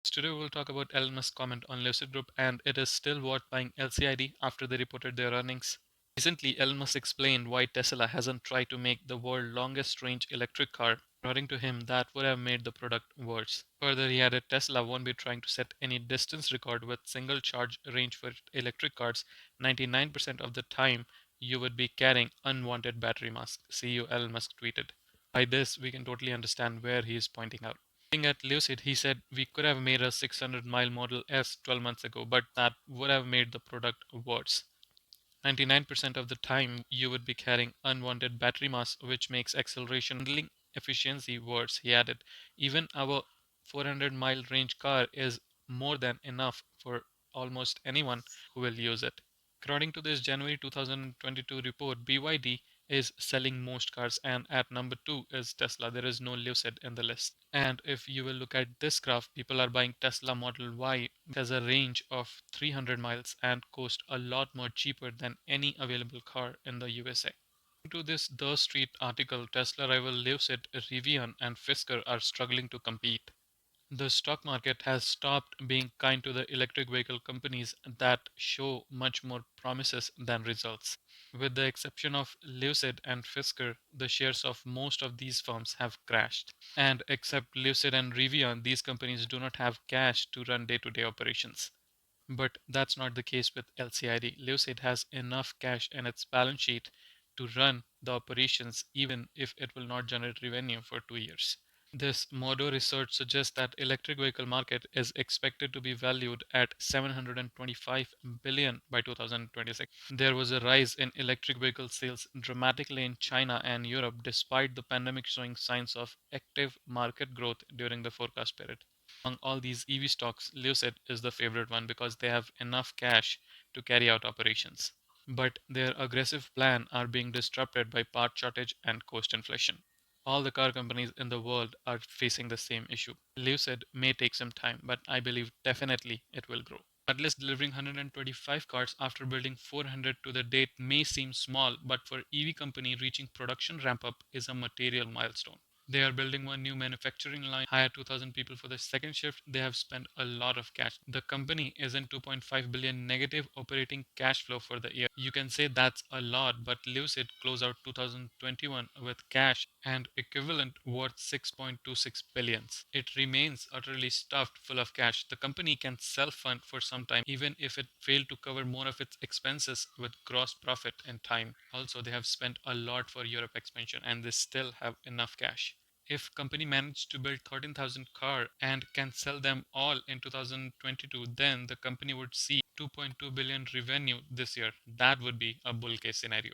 Today we'll talk about Elon Musk's comment on Lucid Group, and it is still worth buying LCID after they reported their earnings. Recently, Elon Musk explained why Tesla hasn't tried to make the world's longest range electric car. According to him, that would have made the product worse. Further, he added Tesla won't be trying to set any distance record with single charge range for electric cars. 99% of the time, you would be carrying unwanted battery mass, CEO Elon Musk tweeted. By this, we can totally understand where he is pointing out. Looking at Lucid, he said we could have made a 600-mile Model S 12 months ago, but that would have made the product worse. 99% of the time, you would be carrying unwanted battery mass, which makes acceleration handling efficiency worse. He added, even our 400-mile range car is more than enough for almost anyone who will use it. According to this January 2022 report, BYD is selling most cars, and at number 2 is Tesla. There is no Lucid in the list. And if you will look at this graph, people are buying Tesla Model Y, which has a range of 300 miles and cost a lot more cheaper than any available car in the USA. To this The Street article, Tesla rival Lucid, Rivian, and Fisker are struggling to compete. The stock market has stopped being kind to the electric vehicle companies that show much more promises than results. With the exception of Lucid and Fisker, the shares of most of these firms have crashed. And except Lucid and Rivian, these companies do not have cash to run day to day operations. But that's not the case with LCID. Lucid has enough cash in its balance sheet to run the operations even if it will not generate revenue for 2 years. This Modo research suggests that electric vehicle market is expected to be valued at 725 billion by 2026. There was a rise in electric vehicle sales dramatically in China and Europe despite the pandemic showing signs of active market growth during the forecast period. Among all these EV stocks, Lucid is the favorite one because they have enough cash to carry out operations. But their aggressive plan are being disrupted by part shortage and cost inflation. All the car companies in the world are facing the same issue. Lucid may take some time, but I believe definitely it will grow. At least delivering 125 cars after building 400 to the date may seem small, but for EV company reaching production ramp up is a material milestone. They are building one new manufacturing line, hire 2,000 people for the second shift. They have spent a lot of cash. The company is in 2.5 billion negative operating cash flow for the year. You can say that's a lot, but Lucid closed out 2021 with cash and equivalent worth 6.26 billions. It remains utterly stuffed full of cash. The company can self-fund for some time, even if it failed to cover more of its expenses with gross profit in time. Also, they have spent a lot for Europe expansion and they still have enough cash. If company managed to build 13,000 car and can sell them all in 2022, then the company would see 2.2 billion revenue this year. That would be a bull case scenario.